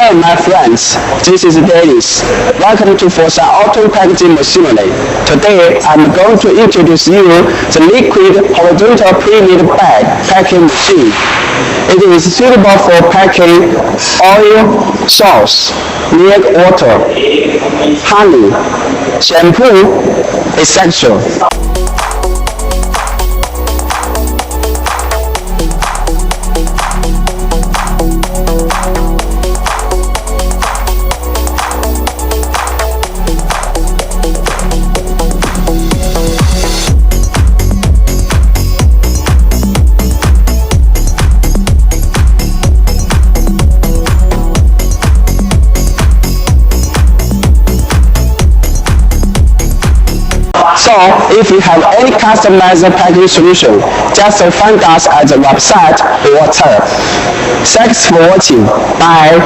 Hello my friends, this is Dennis. Welcome to Forza Auto Packaging Machinery. Today I'm going to introduce you the liquid horizontal pre-made bag packing machine. It is suitable for packing oil, sauce, milk water, honey, shampoo, etc. So, if you have any customized packaging solution, just find us at the website or WhatsApp. Thanks for watching. Bye.